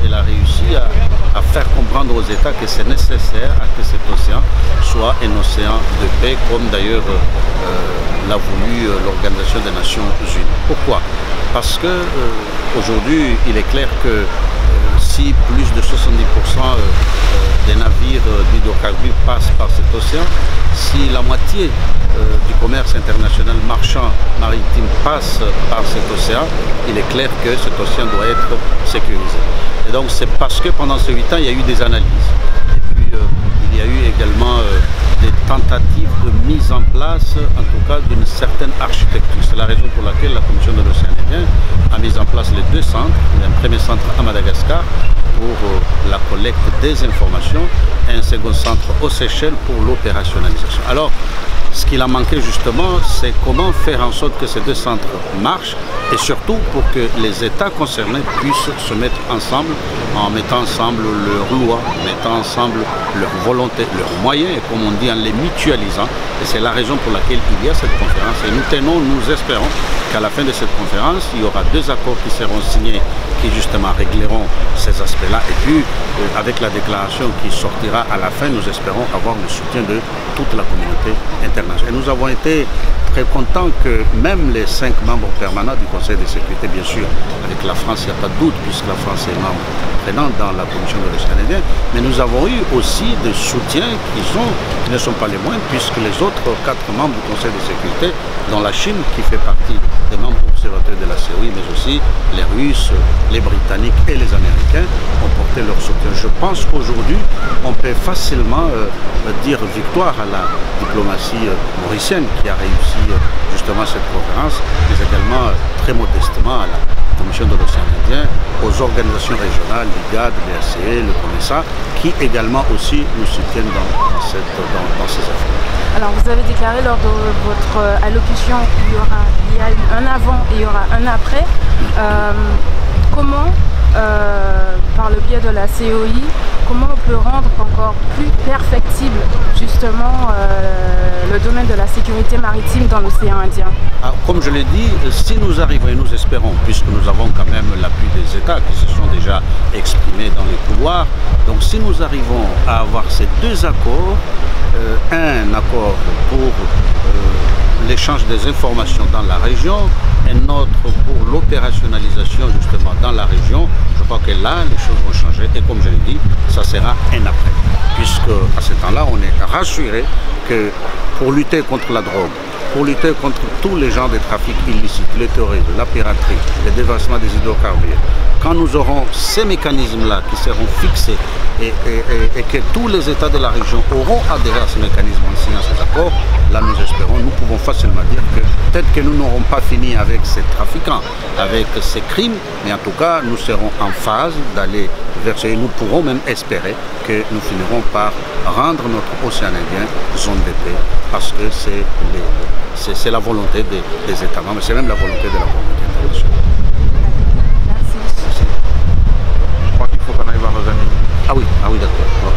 elle a réussi à faire comprendre aux États que c'est nécessaire à que cet océan soit un océan de paix, comme d'ailleurs l'a voulu l'Organisation des Nations Unies. Pourquoi? Parce que aujourd'hui, il est clair que si plus de 70% des navires d'hydrocarbures passent par cet océan, si la moitié du commerce international marchand maritime passe par cet océan, il est clair que cet océan doit être sécurisé. Et donc c'est parce que pendant ces 8 ans, il y a eu des analyses. Et puis il y a eu également des tentatives de mise en place, en tout cas, d'une certaine architecture. C'est la raison pour laquelle la Commission de l'océan Indien a mis en place les 2 centres. Il y a un premier centre à Madagascar pour la collecte des informations et un second centre aux Seychelles pour l'opérationnalisation. Alors, ce qu'il a manqué justement, c'est comment faire en sorte que ces 2 centres marchent et surtout pour que les États concernés puissent se mettre ensemble en mettant ensemble leurs lois, en mettant ensemble leurs volontés, leurs moyens et comme on dit en les mutualisant. Et c'est la raison pour laquelle il y a cette conférence. Et nous espérons qu'à la fin de cette conférence, il y aura 2 accords qui seront signés qui justement régleront ces aspects-là. Et puis, avec la déclaration qui sortira à la fin, nous espérons avoir le soutien de toute la communauté internationale. Et nous avons été très contents que même les 5 membres permanents du Conseil de sécurité, bien sûr, avec la France, il n'y a pas de doute, puisque la France est membre prenant dans la Commission de l'océan Indien, mais nous avons eu aussi des soutiens qui ne sont pas les moindres, puisque les autres 4 membres du Conseil de sécurité, dont la Chine, qui fait partie des membres observateurs de la COI, mais aussi les Russes, les Britanniques et les Américains, ont porté leur soutien. Je pense qu'aujourd'hui, on peut facilement dire victoire à la diplomatie mauricienne qui a réussi justement cette conférence, mais également très modestement à la Commission de l'océan Indien, aux organisations régionales, l'IGAD, l'EACE, le COMESA, qui également aussi nous soutiennent dans ces affaires. Alors vous avez déclaré lors de votre allocution qu'il y a eu un avant et il y aura un après. Comment, par le biais de la COI, comment on peut rendre encore plus perfectible justement le domaine de la sécurité maritime dans l'océan Indien? Comme je l'ai dit, si nous arrivons, et nous espérons, puisque nous avons quand même l'appui des États qui se sont déjà exprimés dans les couloirs, donc si nous arrivons à avoir ces 2 accords, un accord pour l'échange des informations dans la région, un autre pour l'opérationnalisation justement dans la région, je crois que là les choses vont changer et comme je l'ai dit, ça sera un après. Puisque à ce temps-là, on est rassuré que pour lutter contre la drogue, pour lutter contre tous les genres de trafics illicites, le terrorisme, la piraterie, le déversement des hydrocarbures, quand nous aurons ces mécanismes-là qui seront fixés et que tous les États de la région auront adhéré à ces mécanismes en signant ces accords, là nous espérons, nous pouvons facilement dire que peut-être que nous n'aurons pas fini avec ces trafiquants, avec ces crimes, mais en tout cas nous serons en phase d'aller vers ce et nous pourrons même espérer que nous finirons par rendre notre océan Indien zone de paix, parce que c'est la volonté des États membres, c'est même la volonté de la communauté internationale. Merci. Ah oui, d'accord.